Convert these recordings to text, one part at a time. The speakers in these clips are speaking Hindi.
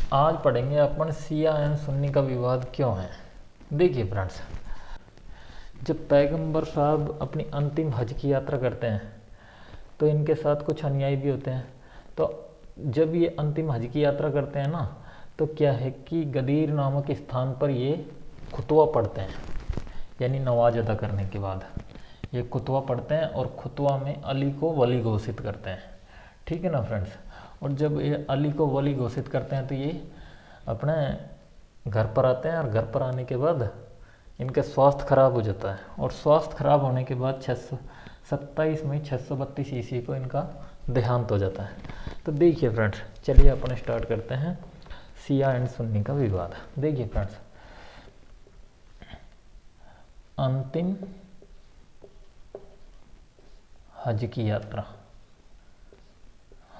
आज पढ़ेंगे अपन शिया एंड सुन्नी का विवाद क्यों है। देखिए फ्रेंड्स, जब पैगंबर साहब अपनी अंतिम हज की यात्रा करते हैं तो इनके साथ कुछ अनुयायी भी होते हैं। तो जब ये अंतिम हज की यात्रा करते हैं ना, तो क्या है कि गदीर नामक स्थान पर ये खुतवा पढ़ते हैं, यानी नमाज अदा करने के बाद ये खुतवा पढ़ते हैं और खुतवा में अली को वली घोषित करते हैं। ठीक है ना फ्रेंड्स। और जब ये अली को वली घोषित करते हैं तो ये अपने घर पर आते हैं और घर पर आने के बाद इनका स्वास्थ्य खराब हो जाता है। और स्वास्थ्य खराब होने के बाद 27 मई 632 ईस्वी को इनका देहांत हो जाता है। तो देखिए फ्रेंड्स, चलिए अपन स्टार्ट करते हैं शिया एंड सुन्नी का विवाद। देखिए फ्रेंड्स, अंतिम हज की यात्रा,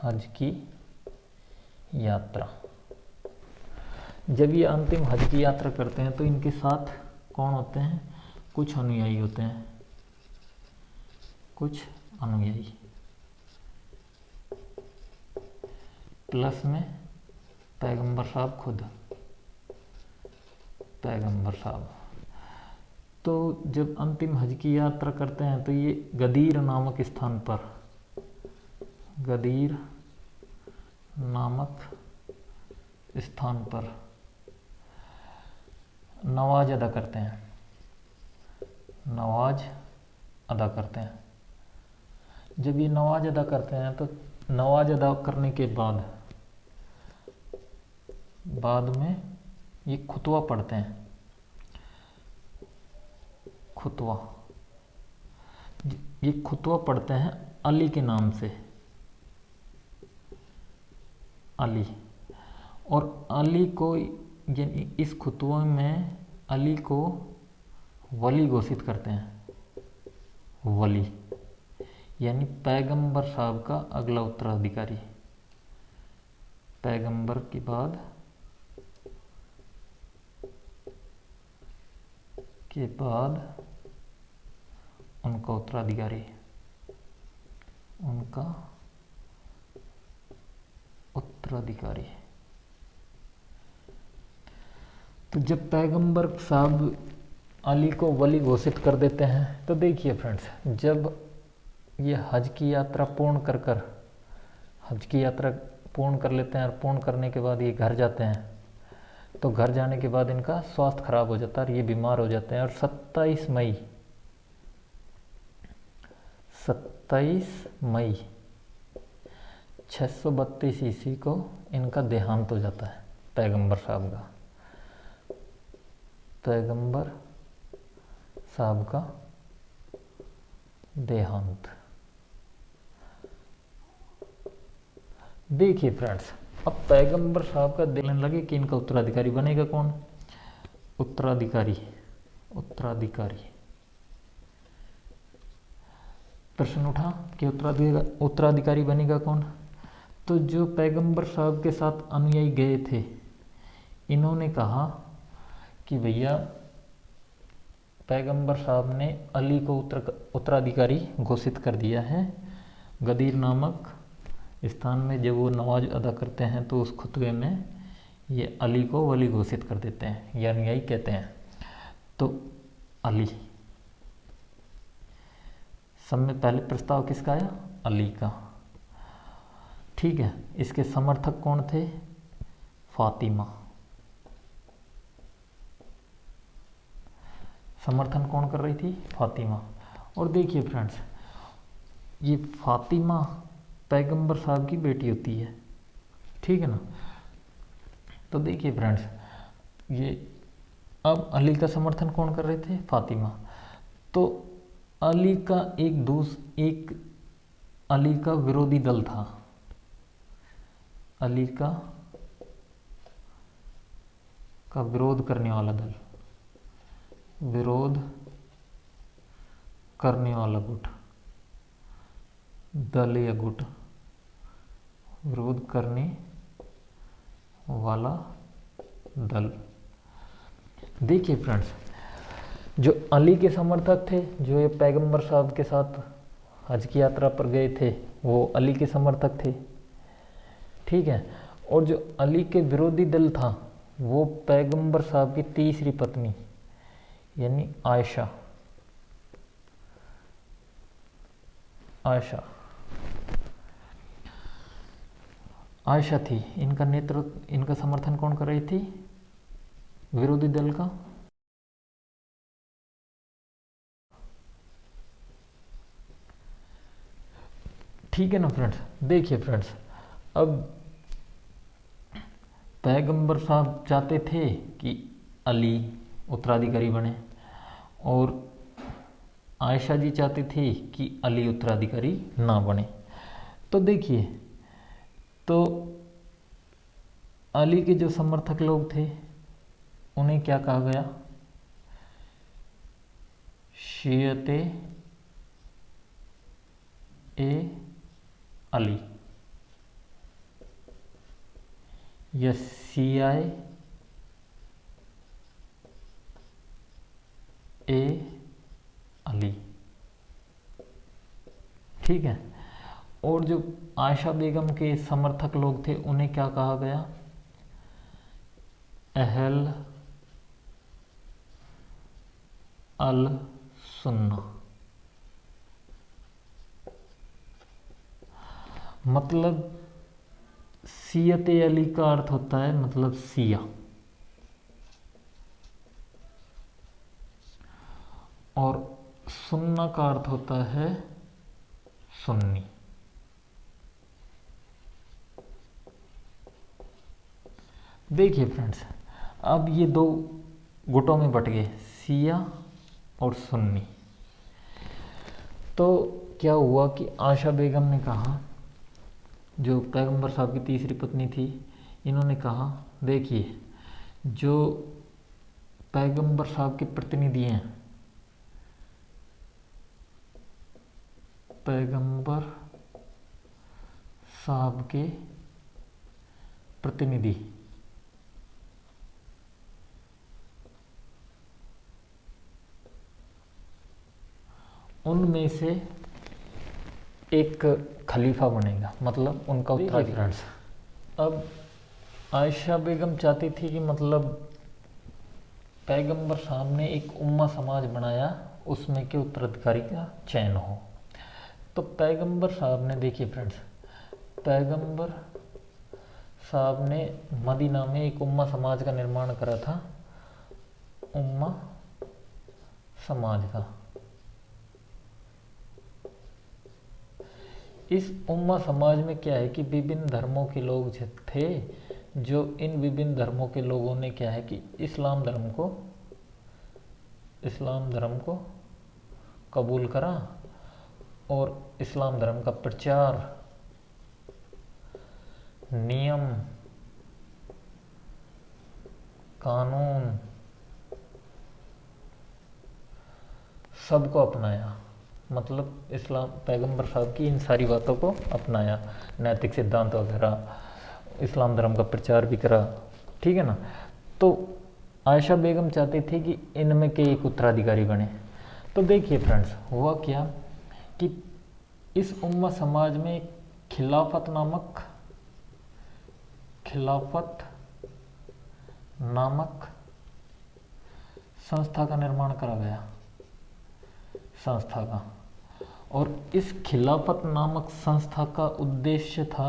हज की यात्रा, जब ये अंतिम हज की यात्रा करते हैं तो इनके साथ कौन होते हैं? कुछ अनुयायी होते हैं, कुछ अनुयायी प्लस में पैगंबर साहब खुद, पैगंबर साहब। तो जब अंतिम हज की यात्रा करते हैं तो ये गदीर नामक स्थान पर, गदीर नामक स्थान पर नमाज अदा करते हैं, नमाज अदा करते हैं। जब ये नमाज अदा करते हैं तो नमाज अदा करने के बाद में ये खुतवा पढ़ते हैं, खुतवा। ये खुतवा पढ़ते हैं अली के नाम से, अली। और अली को, यानी इस खुतवे में अली को वली घोषित करते हैं, वली यानी पैगंबर साहब का अगला उत्तराधिकारी। पैगंबर के बाद उनका उत्तराधिकारी, उनका उत्तराधिकारी। तो जब पैगंबर साहब अली को वली घोषित कर देते हैं तो देखिए फ्रेंड्स, जब ये हज की यात्रा पूर्ण कर लेते हैं और पूर्ण करने के बाद ये घर जाते हैं, तो घर जाने के बाद इनका स्वास्थ्य खराब हो जाता है और ये बीमार हो जाते हैं। और 27 मई 632 ईस्वी को इनका देहांत हो जाता है, पैगंबर साहब का, पैगंबर साहब का देहांत। देखिए फ्रेंड्स, अब पैगंबर साहब का दिलन लगे कि इनका उत्तराधिकारी बनेगा कौन? उत्तराधिकारी, प्रश्न उठा कि उत्तराधिकारी बनेगा कौन? तो जो पैगंबर साहब के साथ अनुयायी गए थे, इन्होंने कहा कि भैया पैगंबर साहब ने अली को उत्तराधिकारी घोषित कर दिया है। गदीर नामक स्थान में जब वो नमाज अदा करते हैं तो उस खुतबे में ये अली को वली घोषित कर देते हैं, ये अनुयायी कहते हैं। तो अली, सब में पहले प्रस्ताव किसका आया? अली का। ठीक है, इसके समर्थक कौन थे? फातिमा। समर्थन कौन कर रही थी? फातिमा। और देखिए फ्रेंड्स, ये फातिमा पैगंबर साहब की बेटी होती है, ठीक है ना। तो देखिए फ्रेंड्स, ये अब अली का समर्थन कौन कर रहे थे? फातिमा। तो अली का एक अली का विरोधी दल था, अली का विरोध करने वाला दल, विरोध करने वाला गुट, दल या गुट, विरोध करने वाला दल। देखिए फ्रेंड्स, जो अली के समर्थक थे, जो ये पैगंबर साहब के साथ हज की यात्रा पर गए थे, वो अली के समर्थक थे, ठीक है। और जो अली के विरोधी दल था वो पैगंबर साहब की तीसरी पत्नी यानी आयशा आयशा आयशा थी। इनका नेतृत्व, इनका समर्थन कौन कर रही थी? विरोधी दल का। ठीक है ना फ्रेंड्स। देखिए फ्रेंड्स, अब पैगंबर साहब चाहते थे कि अली उत्तराधिकारी बने और आयशा जी चाहती थी कि अली उत्तराधिकारी ना बने। तो देखिए, तो अली के जो समर्थक लोग थे उन्हें क्या कहा गया? शियते ए अली या सियाए ए अली। ठीक है। और जो आयशा बेगम के समर्थक लोग थे उन्हें क्या कहा गया? अहल अल सुन्ना। मतलब सियत अली का अर्थ होता है मतलब सिया, और सुन्ना का अर्थ होता है सुन्नी। देखिए फ्रेंड्स, अब ये दो गुटों में बट गए, सिया और सुन्नी। तो क्या हुआ कि आयशा बेगम ने कहा, जो पैगंबर साहब की तीसरी पत्नी थी, इन्होंने कहा देखिए जो पैगंबर साहब के प्रतिनिधि हैं, पैगंबर साहब के प्रतिनिधि उनमें से एक खलीफा बनेगा, मतलब उनका उत्तराधिकारी। फ्रेंड्स, अब आयशा बेगम चाहती थी कि मतलब पैगंबर साहब ने एक उम्मा समाज बनाया, उसमें के उत्तराधिकारी का चयन हो। तो पैगंबर साहब ने, देखिए फ्रेंड्स, पैगंबर साहब ने मदीना में एक उम्मा समाज का निर्माण करा था, उम्मा समाज का। इस उम्मा समाज में क्या है कि विभिन्न धर्मों के लोग थे, जो इन विभिन्न धर्मों के लोगों ने क्या है कि इस्लाम धर्म को कबूल करा और इस्लाम धर्म का प्रचार, नियम, कानून सबको अपनाया। मतलब इस्लाम, पैगंबर साहब की इन सारी बातों को अपनाया, नैतिक सिद्धांत वगैरह, इस्लाम धर्म का प्रचार भी करा। ठीक है ना। तो आयशा बेगम चाहती थी कि इनमें के एक उत्तराधिकारी बने। तो देखिए फ्रेंड्स, हुआ क्या कि इस उम्मा समाज में खिलाफत नामक संस्था का निर्माण करा गया, संस्था का। और इस खिलाफत नामक संस्था का उद्देश्य था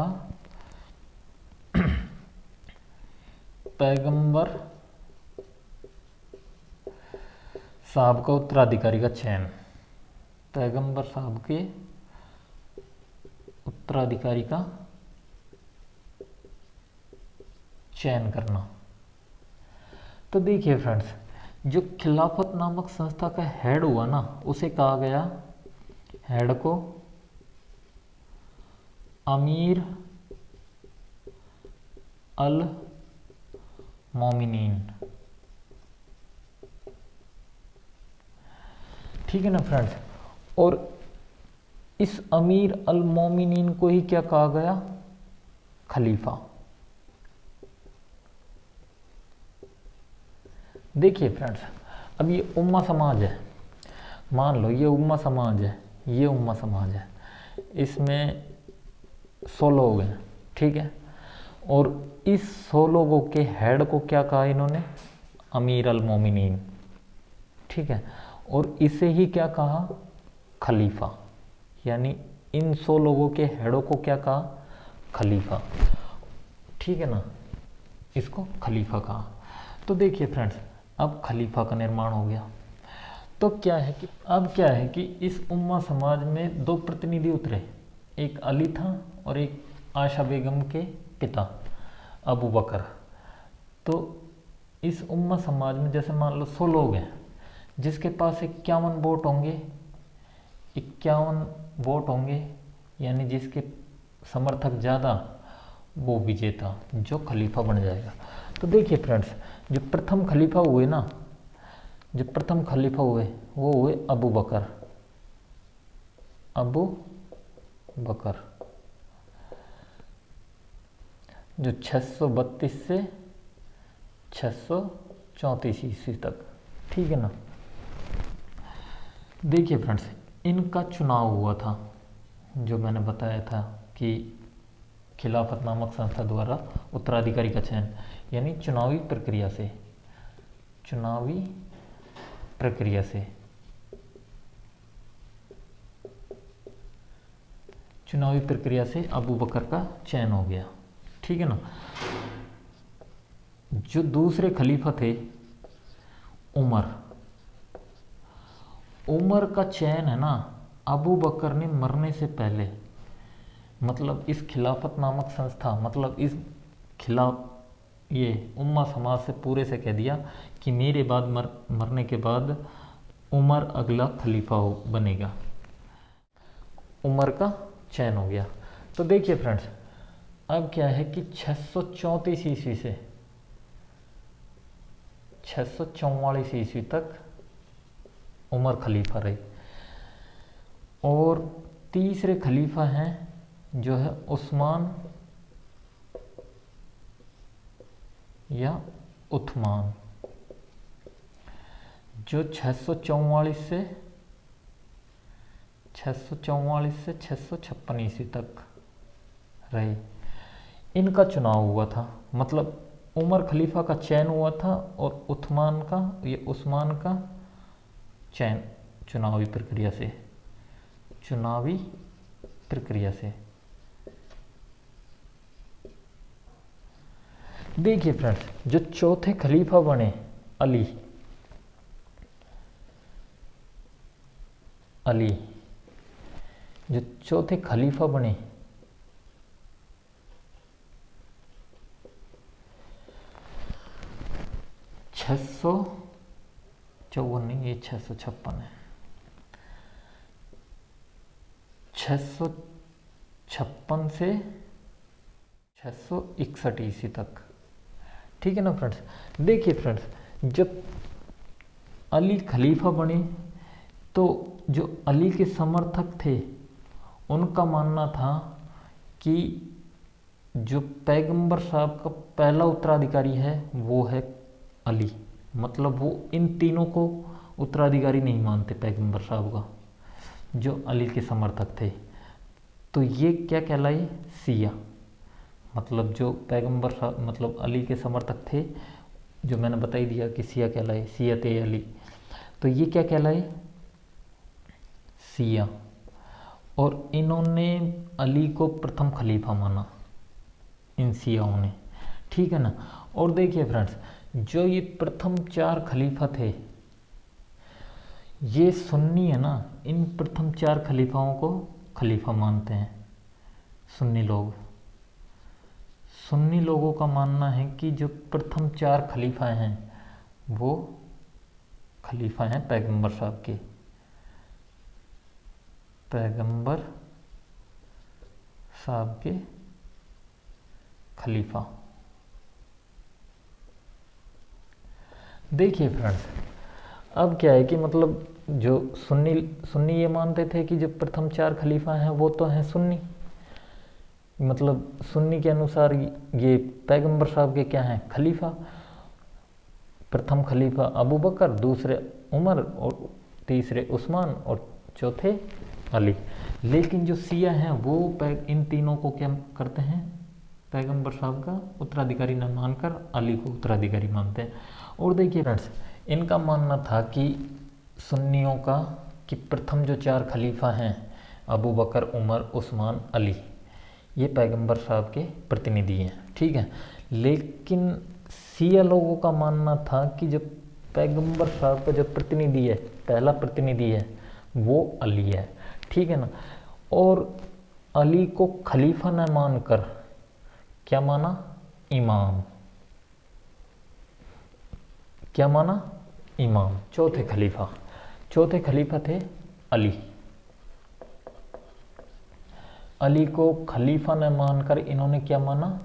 पैगंबर साहब का उत्तराधिकारी का चयन, पैगंबर साहब के उत्तराधिकारी का चयन करना। तो देखिए फ्रेंड्स, जो खिलाफत नामक संस्था का हेड हुआ ना, उसे कहा गया, हेड को अमीर अल मोमिनीन। ठीक है ना फ्रेंड्स। और इस अमीर अल मोमिनीन को ही क्या कहा गया? खलीफा। देखिए फ्रेंड्स, अब ये उम्मा समाज है, मान लो ये उम्मा समाज है, ये उम्मा समाज है, इसमें 100 लोग हैं। ठीक है। और इस 100 लोगों के हेड को क्या कहा इन्होंने, अमीर अल मोमिनीन, ठीक है। और इसे ही क्या कहा, खलीफा, यानी इन 100 लोगों के हेडों को क्या कहा, खलीफा, ठीक है ना, इसको खलीफा कहा। तो देखिए फ्रेंड्स, अब खलीफा का निर्माण हो गया। तो क्या है कि अब क्या है कि इस उम्मा समाज में 2 प्रतिनिधि उतरे, एक अली था और एक आयशा बेगम के पिता अबू बकर। तो इस उम्मा समाज में जैसे मान लो 100 लोग हैं, जिसके पास 51 वोट होंगे, 51 वोट होंगे, यानी जिसके समर्थक ज़्यादा वो विजेता, जो खलीफा बन जाएगा। तो देखिए फ्रेंड्स, जो प्रथम खलीफा हुए ना, जो प्रथम खलीफा हुए वो हुए अबू बकर, अबू बकर, जो 632 से 634 ईस्वी तक, ठीक है ना। देखिए फ्रेंड्स, इनका चुनाव हुआ था, जो मैंने बताया था कि खिलाफत नामक संस्था द्वारा उत्तराधिकारी का चयन, यानी चुनावी प्रक्रिया से, चुनावी प्रक्रिया से, चुनावी प्रक्रिया से अबू बकर का चयन हो गया, ठीक है ना। जो दूसरे खलीफा थे उमर, उमर का चयन है ना अबू बकर ने मरने से पहले, मतलब इस खिलाफत नामक संस्था, मतलब इस खिलाफ ये उम्मा समाज से पूरे से कह दिया कि मेरे बाद मरने के बाद उमर अगला खलीफा बनेगा, उमर का चयन हो गया। तो देखिए फ्रेंड्स, अब क्या है कि 634 ईस्वी से 644 ईस्वी तक उमर खलीफा रहे। और तीसरे खलीफा हैं जो है उस्मान या उथमान, जो 644 से 656 ईस्वी तक रहे। इनका चुनाव हुआ था, मतलब उमर खलीफा का चयन हुआ था और उस्मान का चयन चुनावी प्रक्रिया से, चुनावी प्रक्रिया से। देखिए फ्रेंड्स, जो चौथे खलीफा बने अली, जो चौथे खलीफा बने छः सौ चौवन नहीं, ये 656 है, 656 से 661 ईस्वी तक, ठीक है ना फ्रेंड्स। देखिए फ्रेंड्स, जब अली खलीफा बने तो जो अली के समर्थक थे उनका मानना था कि जो पैगंबर साहब का पहला उत्तराधिकारी है वो है अली, मतलब वो इन तीनों को उत्तराधिकारी नहीं मानते पैगंबर साहब का, जो अली के समर्थक थे। तो ये क्या कहलाए, सिया, मतलब जो पैगंबर साहब मतलब अली के समर्थक थे, जो मैंने बता ही दिया कि सिया कहलाए, सियत अली। तो ये क्या कहलाए, सिया। और इन्होंने अली को प्रथम खलीफा माना, इन सियाओं ने, ठीक है ना। और देखिए फ्रेंड्स, जो ये प्रथम 4 खलीफा थे ये सुन्नी है ना, इन प्रथम 4 खलीफाओं को खलीफा मानते हैं सुन्नी लोग। सुन्नी लोगों का मानना है कि जो प्रथम 4 खलीफा हैं वो खलीफा हैं पैगंबर साहब के, पैगंबर साहब के खलीफा। देखिए फ्रेंड्स, अब क्या है कि मतलब जो सुन्नी ये मानते थे कि जो प्रथम 4 खलीफा हैं वो तो हैं सुन्नी, मतलब सुन्नी के अनुसार ये पैगंबर साहब के क्या हैं, खलीफा। प्रथम खलीफा अबू बकर, दूसरे उमर और तीसरे उस्मान और चौथे अली। लेकिन जो सिया हैं वो इन तीनों को क्या करते हैं, पैगंबर साहब का उत्तराधिकारी न मानकर अली को उत्तराधिकारी मानते हैं। और देखिए फ्रेंड्स, इनका मानना था कि सुन्नियों का कि प्रथम जो 4 खलीफा हैं अबू बकर, उमर, उस्मान, अली, ये पैगंबर साहब के प्रतिनिधि हैं, ठीक है। लेकिन शिया लोगों का मानना था कि जब पैगंबर साहब का जो प्रतिनिधि है, पहला प्रतिनिधि है, वो अली है, ठीक है ना। और अली को खलीफा न मानकर क्या माना? इमाम। क्या माना? इमाम, चौथे खलीफा। चौथे खलीफा थे अली। अली को खलीफा न मानकर इन्होंने क्या माना?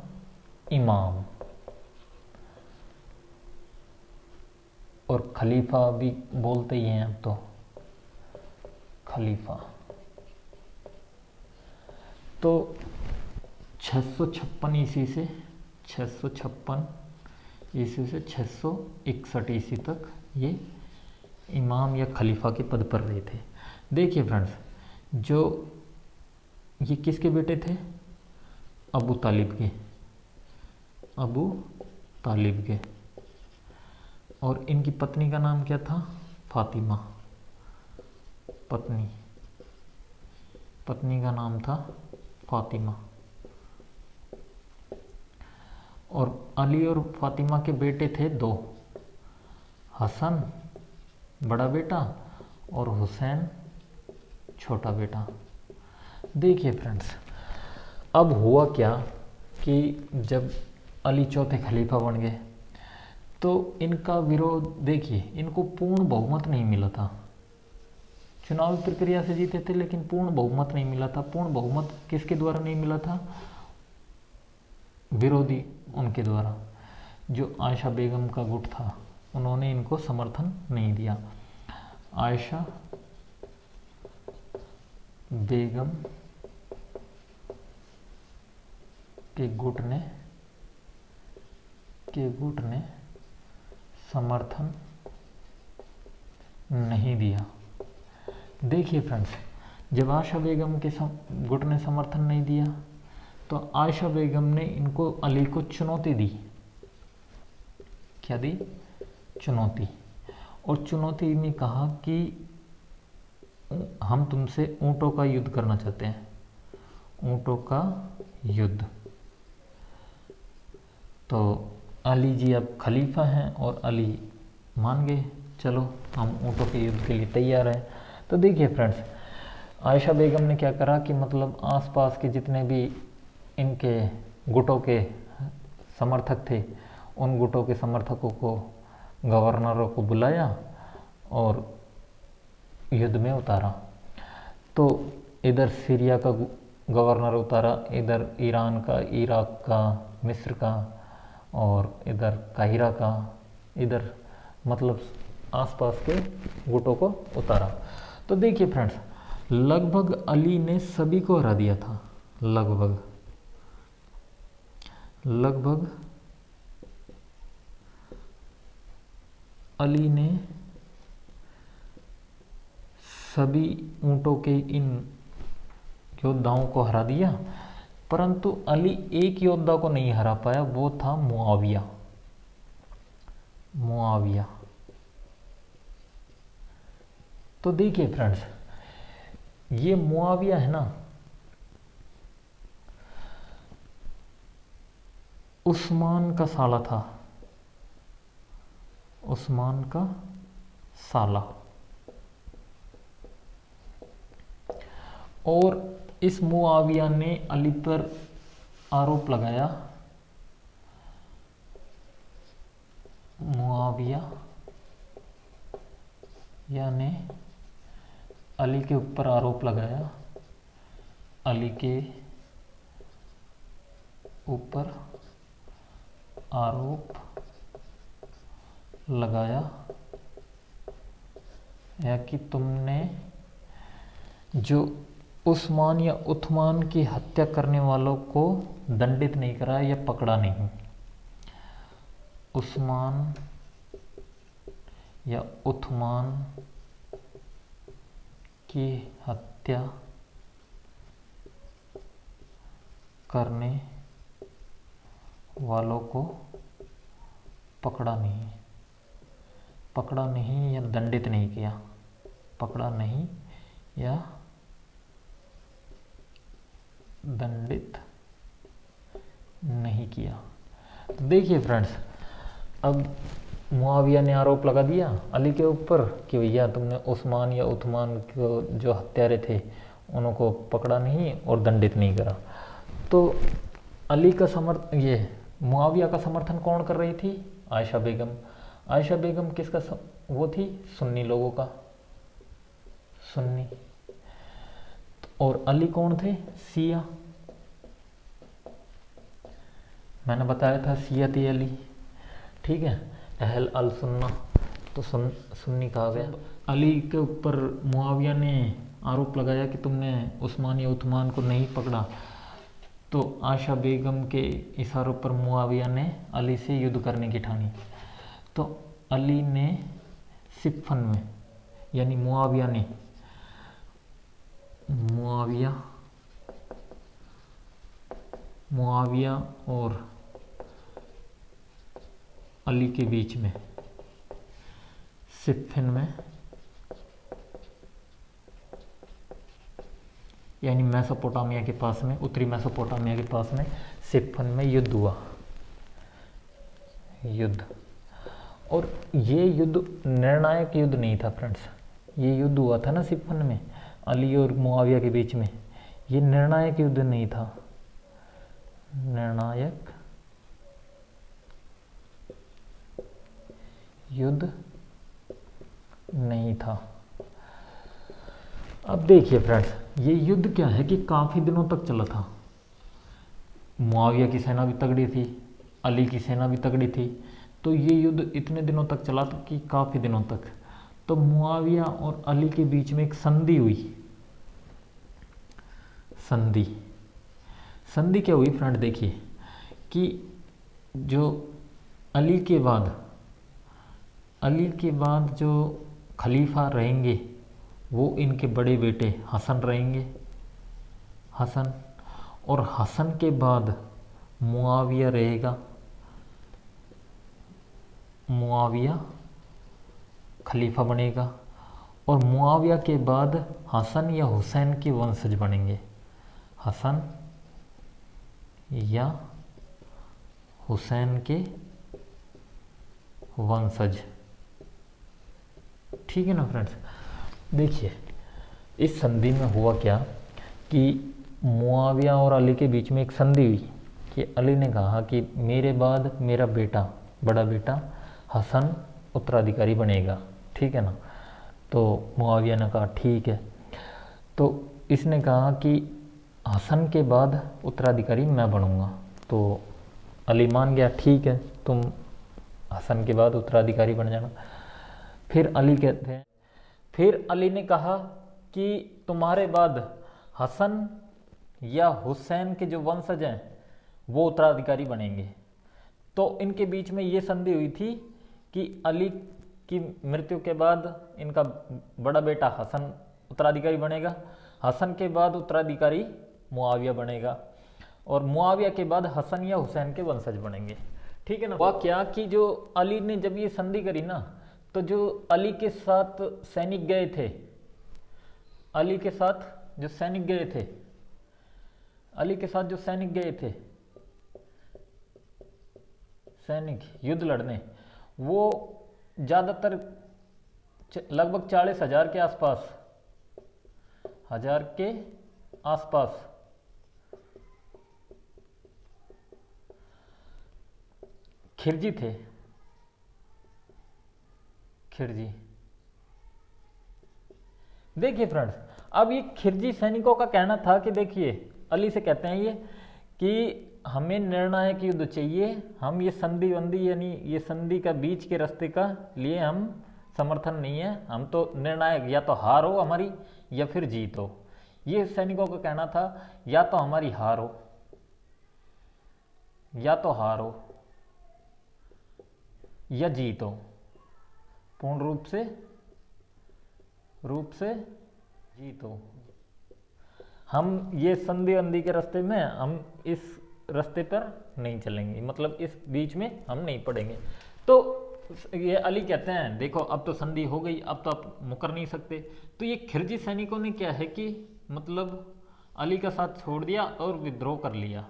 इमाम। और खलीफा भी बोलते ही हैं अब तो, खलीफा। तो 656 ईस्वी से 656 ईस्वी से 661 ईस्वी तक ये इमाम या खलीफा के पद पर रहे थे। देखिए फ्रेंड्स, जो ये किसके बेटे थे? अबू तालिब के, अबू तालिब के। और इनकी पत्नी का नाम क्या था? फातिमा। पत्नी का नाम था फातिमा। और अली और फातिमा के बेटे थे 2, हसन बड़ा बेटा और हुसैन छोटा बेटा। देखिए फ्रेंड्स, अब हुआ क्या कि जब अली चौथे खलीफा बन गए तो इनका विरोध, देखिए इनको पूर्ण बहुमत नहीं मिला था। चुनावी प्रक्रिया से जीते थे लेकिन पूर्ण बहुमत नहीं मिला था। पूर्ण बहुमत किसके द्वारा नहीं मिला था? विरोधी उनके द्वारा। जो आयशा बेगम का गुट था, उन्होंने इनको समर्थन नहीं दिया। आयशा बेगम के गुट ने समर्थन नहीं दिया। देखिए फ्रेंड्स, जब आयशा बेगम के गुट ने समर्थन नहीं दिया तो आयशा बेगम ने इनको, अली को चुनौती दी। क्या दी? चुनौती। और चुनौती में कहा कि हम तुमसे ऊंटों का युद्ध करना चाहते हैं, ऊंटों का युद्ध। तो अली जी अब खलीफा हैं और अली मान गए, चलो हम ऊंटों के युद्ध के लिए तैयार हैं। तो देखिए फ्रेंड्स, आयशा बेगम ने क्या करा कि मतलब आसपास के जितने भी इनके गुटों के समर्थक थे, उन गुटों के समर्थकों को, गवर्नरों को बुलाया और युद्ध में उतारा। तो इधर सीरिया का गवर्नर उतारा, इधर ईरान का, इराक का, मिस्र का और इधर काहिरा का, इधर मतलब आसपास के गुटों को उतारा। तो देखिए फ्रेंड्स, लगभग अली ने सभी को हरा दिया था। लगभग अली ने सभी ऊंटों के इन योद्धाओं को हरा दिया, परंतु अली एक योद्धा को नहीं हरा पाया, वो था मुआविया। तो देखिए फ्रेंड्स, ये मुआविया है ना, उस्मान का साला था, उस्मान का साला। और इस मुआविया ने अली पर आरोप लगाया, मुआविया ने अली के ऊपर आरोप लगाया, अली के ऊपर आरोप लगाया या कि तुमने जो उस्मान या उथमान की हत्या करने वालों को दंडित नहीं कराया या पकड़ा नहीं। उस्मान या उथमान की हत्या करने वालों को पकड़ा नहीं या दंडित नहीं किया, पकड़ा नहीं या दंडित नहीं किया। तो देखिए फ्रेंड्स, अब मुआविया ने आरोप लगा दिया अली के ऊपर कि भैया तुमने उस्मान या उस्मान को जो हत्यारे थे उनको पकड़ा नहीं और दंडित नहीं करा। तो अली का ये मुआविया का समर्थन कौन कर रही थी? आयशा बेगम। आयशा बेगम किसका वो थी? सुन्नी लोगों का, सुन्नी। और अली कौन थे? शिया। मैंने बताया था शियती अली, ठीक है, अहल अल सुन्ना, तो सुन्नी कहा गया। अली के ऊपर मुआविया ने आरोप लगाया कि तुमने उस्मान या उस्मान को नहीं पकड़ा, तो आयशा बेगम के इशारों पर मुआविया ने अली से युद्ध करने की ठानी। तो अली ने सिफ़न में, यानी मुआविया और अली के बीच में सिफ़न में, यानी मेसोपोटामिया के पास में, उत्तरी मेसोपोटामिया के पास में सिफ़न में युद्ध हुआ। और ये युद्ध निर्णायक युद्ध नहीं था फ्रेंड्स। ये युद्ध हुआ था ना सिफ़न में अली और मुआविया के बीच में, ये निर्णायक युद्ध नहीं था, निर्णायक युद्ध नहीं था। अब देखिए फ्रेंड्स, ये युद्ध क्या है कि काफ़ी दिनों तक चला था। मुआविया की सेना भी तगड़ी थी, अली की सेना भी तगड़ी थी, तो ये युद्ध इतने दिनों तक चला था कि काफ़ी दिनों तक। तो मुआविया और अली के बीच में एक संधि हुई। संधि क्या हुई फ्रेंड? देखिए कि जो अली के बाद जो खलीफा रहेंगे वो इनके बड़े बेटे हसन रहेंगे, हसन। और हसन के बाद मुआविया रहेगा, मुआविया खलीफा बनेगा। और मुआविया के बाद हसन या हुसैन के वंशज बनेंगे, हसन या हुसैन के वंशज, ठीक है ना फ्रेंड्स। देखिए इस संधि में हुआ क्या कि मुआविया और अली के बीच में एक संधि हुई कि अली ने कहा कि मेरे बाद मेरा बेटा, बड़ा बेटा हसन उत्तराधिकारी बनेगा, ठीक है ना। तो मुआविया ने कहा ठीक है। तो इसने कहा कि हसन के बाद उत्तराधिकारी मैं बनूंगा। तो अली मान गया, ठीक है तुम हसन के बाद उत्तराधिकारी बन जाना। फिर अली ने कहा कि तुम्हारे बाद हसन या हुसैन के जो वंशज हैं वो उत्तराधिकारी बनेंगे। तो इनके बीच में ये संधि हुई थी कि अली की मृत्यु के बाद इनका बड़ा बेटा हसन उत्तराधिकारी बनेगा, हसन के बाद उत्तराधिकारी मुआविया बनेगा, और मुआविया के बाद हसन या हुसैन के वंशज बनेंगे, ठीक है ना। हुआ क्या कि जो अली ने जब ये संधि करी ना, तो जो अली के साथ सैनिक गए थे, अली के साथ जो सैनिक गए थे सैनिक युद्ध लड़ने, वो ज़्यादातर लगभग 40,000 के आसपास खिरजी थे, खिरजी। देखिए फ्रेंड्स, अब ये खिरजी सैनिकों का कहना था कि देखिए अली से कहते हैं ये कि हमें निर्णायक युद्ध चाहिए, हम ये संधि वंधि यानी ये संधि का बीच के रास्ते का लिए हम समर्थन नहीं है, हम तो निर्णायक या तो हार हो हमारी या फिर जीत हो। ये सैनिकों का कहना था, या तो हमारी हार हो या जीत हो, पूर्ण रूप से जीत हो। हम ये संधि वंधि के रास्ते में हम इस रास्ते पर नहीं चलेंगे, मतलब इस बीच में हम नहीं पड़ेंगे। तो ये अली कहते हैं देखो अब तो संधि हो गई, अब तो आप मुकर नहीं सकते। तो ये खिलजी सैनिकों ने क्या है कि मतलब अली का साथ छोड़ दिया और विद्रोह कर लिया।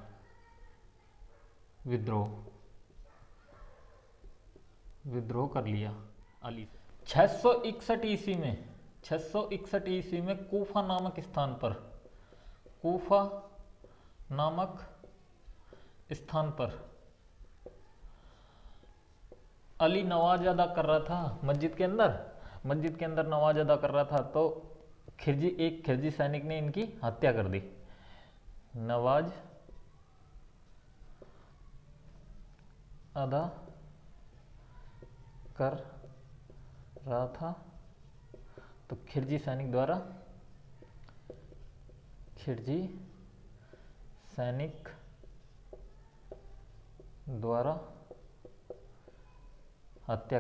विद्रोह कर लिया अली से। 661 ईस्वी में 661 ईस्वी में कूफा नामक स्थान पर, कूफा नामक स्थान पर अली नमाज अदा कर रहा था मस्जिद के अंदर नमाज अदा कर रहा था। तो एक खिलजी सैनिक ने इनकी हत्या कर दी। नमाज अदा कर रहा था तो खिलजी सैनिक द्वारा हत्या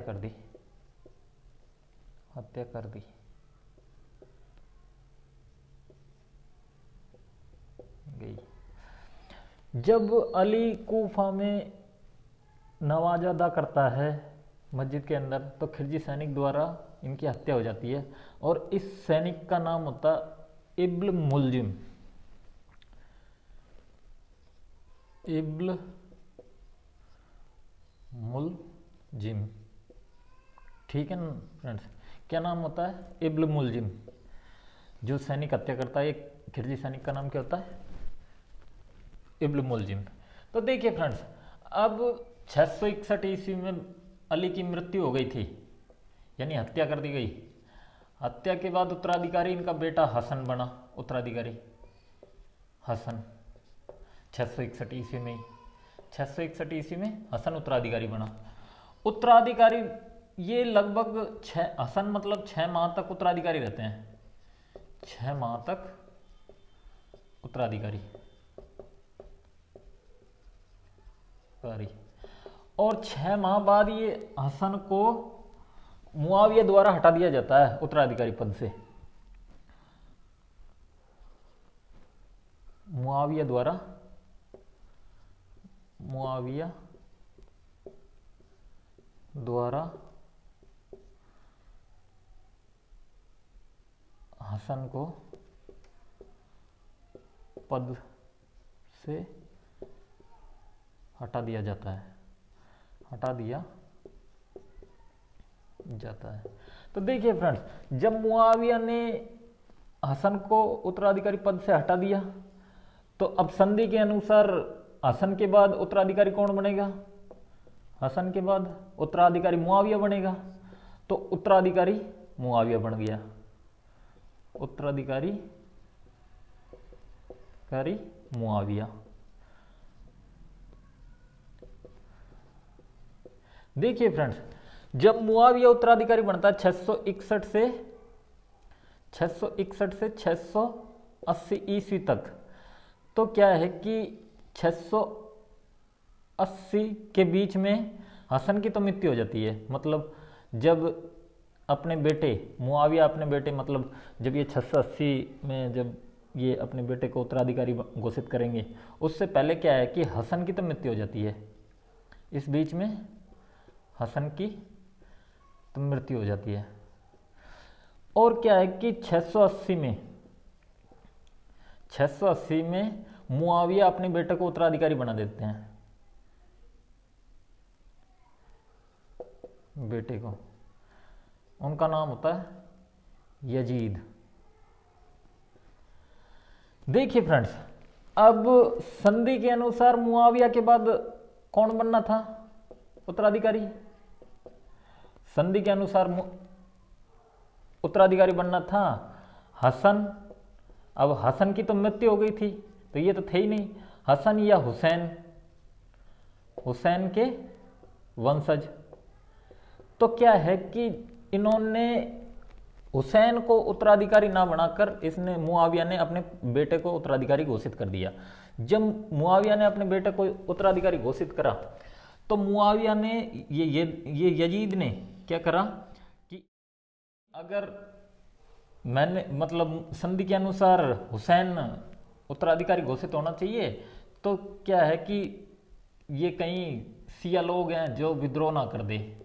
कर दी गई। जब अली कूफा में नमाज अदा करता है मस्जिद के अंदर तो खिलजी सैनिक द्वारा इनकी हत्या हो जाती है। और इस सैनिक का नाम होता इब्न मुलजिम। ठीक है ना फ्रेंड्स, क्या नाम होता है? इब्न मुलजिम। जो सैनिक हत्या करता है एक खिलजी सैनिक का नाम क्या होता है? इब्न मुलजिम। तो देखिए फ्रेंड्स, अब 661 ईस्वी में अली की मृत्यु हो गई थी, यानी हत्या कर दी गई। हत्या के बाद उत्तराधिकारी इनका बेटा हसन बना उत्तराधिकारी। हसन 661 ईस्वी में 661 ईस्वी में हसन उत्तराधिकारी बना। उत्तराधिकारी ये लगभग हसन मतलब 6 माह तक उत्तराधिकारी रहते हैं। 6 माह तक उत्तराधिकारी और 6 माह बाद ये हसन को मुआविया द्वारा हटा दिया जाता है उत्तराधिकारी पद से। मुआविया द्वारा हसन को पद से हटा दिया जाता है। तो देखिए फ्रेंड्स, जब मुआविया ने हसन को उत्तराधिकारी पद से हटा दिया तो अब संधि के अनुसार हसन के बाद उत्तराधिकारी कौन बनेगा? हसन के बाद उत्तराधिकारी मुआविया बनेगा। तो उत्तराधिकारी मुआविया बन गया। उत्तराधिकारी मुआविया। देखिए फ्रेंड्स, जब मुआविया उत्तराधिकारी बनता है 661 से 680 ईस्वी तक, तो क्या है कि 680 के बीच में हसन की तो मृत्यु हो जाती है। मतलब जब अपने बेटे मुआविया मतलब जब ये 680 में जब ये अपने बेटे को उत्तराधिकारी घोषित करेंगे, उससे पहले क्या है कि हसन की तो मृत्यु हो जाती है। इस बीच में हसन की तो मृत्यु हो जाती है। और क्या है कि 680 में मुआविया अपने बेटे को उत्तराधिकारी बना देते हैं। बेटे को, उनका नाम होता है यजीद। देखिए फ्रेंड्स, अब संधि के अनुसार मुआविया के बाद कौन बनना था उत्तराधिकारी? संधि के अनुसार उत्तराधिकारी बनना था हसन। अब हसन की तो मृत्यु हो गई थी तो ये तो थे ही नहीं। हसन या हुसैन के वंशज। तो क्या है कि इन्होंने हुसैन को उत्तराधिकारी ना बनाकर इसने मुआविया ने अपने बेटे को उत्तराधिकारी घोषित कर दिया। जब मुआविया ने अपने बेटे को उत्तराधिकारी घोषित करा तो मुआविया ने ये यजीद ने क्या करा कि अगर मैंने मतलब संधि के अनुसार हुसैन उत्तराधिकारी घोषित होना चाहिए तो क्या है कि ये कहीं सिया लोग हैं जो विद्रोह ना कर दे,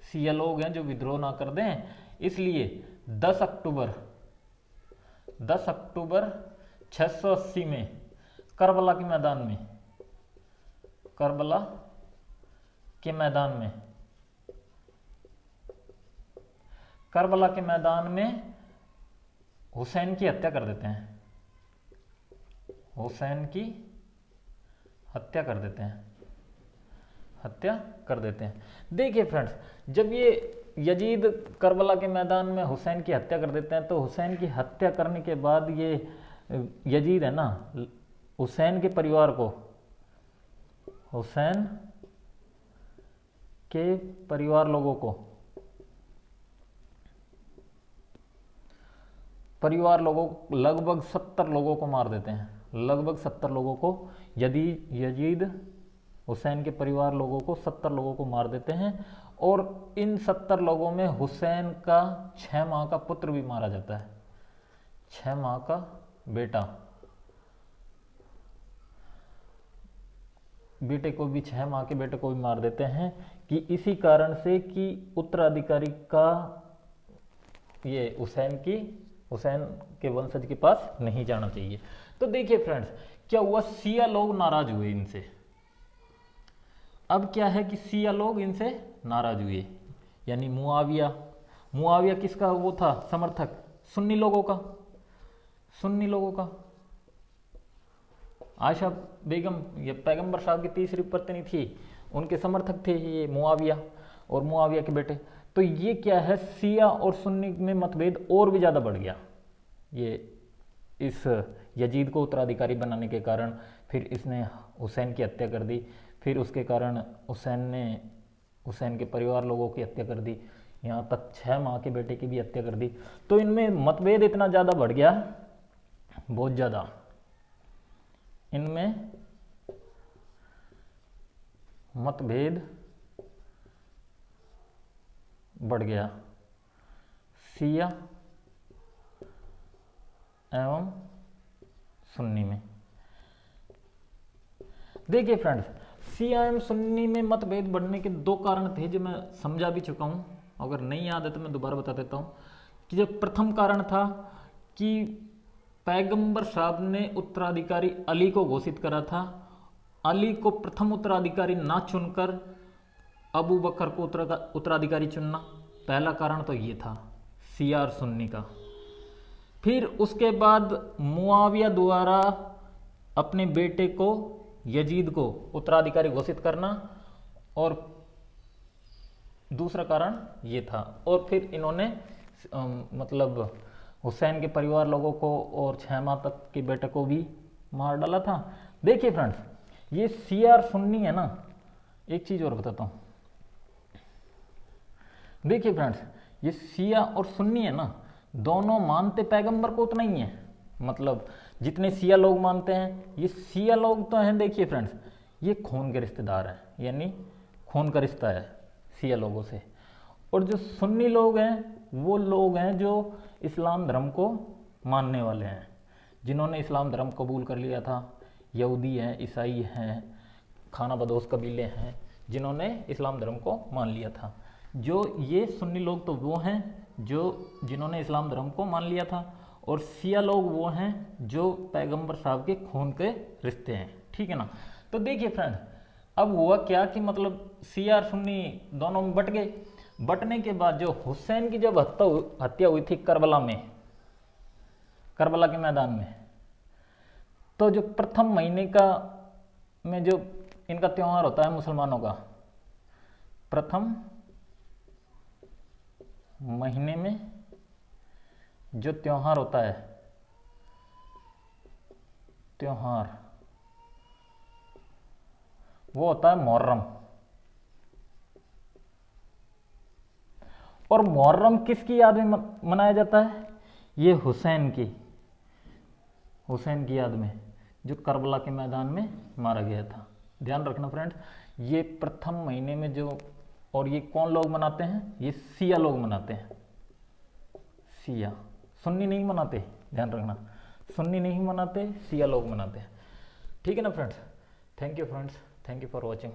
सिया लोग हैं जो विद्रोह ना कर दें, इसलिए 10 अक्टूबर 680 में करबला के मैदान में, करबला के मैदान में, करबला के मैदान में हुसैन की हत्या कर देते हैं, हुसैन की हत्या कर देते हैं, हत्या कर देते हैं। देखिए फ्रेंड्स, जब ये यजीद करबला के मैदान में हुसैन की हत्या कर देते हैं, तो हुसैन की हत्या करने के बाद ये यजीद है ना, हुसैन के परिवार को, हुसैन के परिवार लोगों को, परिवार लोगों लगभग 70 लोगों को मार देते हैं, लगभग 70 लोगों को, यदि यजीद हुसैन के परिवार लोगों को 70 लोगों को मार देते हैं। और इन 70 लोगों में हुसैन का 6 माह का पुत्र भी मारा जाता है, 6 माह का बेटा, बेटे को भी, 6 माह के बेटे को भी मार देते हैं, कि इसी कारण से कि उत्तराधिकारी का ये हुसैन के वंशज के पास नहीं जाना चाहिए। तो देखिए फ्रेंड्स, क्या हुआ, सिया लोग नाराज हुए इनसे। अब क्या है कि सिया लोग इनसे नाराज हुए, यानी मुआविया किसका वो था समर्थक, सुन्नी लोगों का, सुन्नी लोगों का। आयशा बेगम, ये पैगंबर साहब की तीसरी पत्नी थी, उनके समर्थक थे ये मुआविया और मुआविया के बेटे। तो ये क्या है, सिया और सुन्नी में मतभेद और भी ज़्यादा बढ़ गया, ये इस यजीद को उत्तराधिकारी बनाने के कारण। फिर इसने हुसैन की हत्या कर दी, फिर उसके कारण हुसैन ने हुसैन के परिवार लोगों की हत्या कर दी, यहाँ तक 6 माह के बेटे की भी हत्या कर दी। तो इनमें मतभेद इतना ज़्यादा बढ़ गया, बहुत ज़्यादा इनमें मतभेद बढ़ गया, सिया एवं सुन्नी में। देखिए फ्रेंड्स, सिया एवं सुन्नी में मतभेद बढ़ने के 2 कारण थे, जो मैं समझा भी चुका हूं, अगर नहीं याद है तो मैं दोबारा बता देता हूं। कि जो प्रथम कारण था कि पैगंबर साहब ने उत्तराधिकारी अली को घोषित करा था, अली को प्रथम उत्तराधिकारी ना चुनकर अबू बकर को उत्तराधिकारी चुनना, पहला कारण तो ये था सिया और सुन्नी का। फिर उसके बाद मुआविया द्वारा अपने बेटे को यजीद को उत्तराधिकारी घोषित करना, और दूसरा कारण ये था। और फिर इन्होंने मतलब हुसैन के परिवार लोगों को और 6 माह तक के बेटे को भी मार डाला था। देखिए फ्रेंड्स, ये सिया और सुन्नी है ना, एक चीज और बताता हूं। देखिए फ्रेंड्स, ये सिया और सुन्नी है ना, दोनों मानते पैगंबर को उतना ही है। मतलब जितने सिया लोग मानते हैं, ये सिया लोग तो हैं, देखिए फ्रेंड्स, ये खून के रिश्तेदार हैं, यानी खून का रिश्ता है सिया लोगों से। और जो सुन्नी लोग हैं, वो लोग हैं जो इस्लाम धर्म को मानने वाले हैं, जिन्होंने इस्लाम धर्म कबूल कर लिया था। यहूदी हैं, ईसाई हैं, खाना बदोश कबीले हैं, जिन्होंने इस्लाम धर्म को मान लिया था। जो ये सुन्नी लोग तो वो हैं जिन्होंने इस्लाम धर्म को मान लिया था, और सिया लोग वो हैं जो पैगंबर साहब के खून के रिश्ते हैं, ठीक है ना। तो देखिए फ्रेंड, अब हुआ क्या कि मतलब सिया और सुन्नी दोनों में बट गए। बटने के बाद जो हुसैन की जब हत्या हुई थी करबला में, करबला के मैदान में, तो जो प्रथम महीने का में जो इनका त्योहार होता है मुसलमानों का, प्रथम महीने में जो त्योहार होता है, त्योहार वो होता है मुहर्रम। और मुहर्रम किसकी याद में मनाया जाता है? ये हुसैन की याद में, जो करबला के मैदान में मारा गया था। ध्यान रखना फ्रेंड्स, ये प्रथम महीने में जो, और ये कौन लोग मनाते हैं? ये सिया लोग मनाते हैं, सिया, सुन्नी नहीं मनाते, ध्यान रखना, सुन्नी नहीं मनाते, सिया लोग मनाते हैं। ठीक है ना friends. Thank you friends, thank you for watching.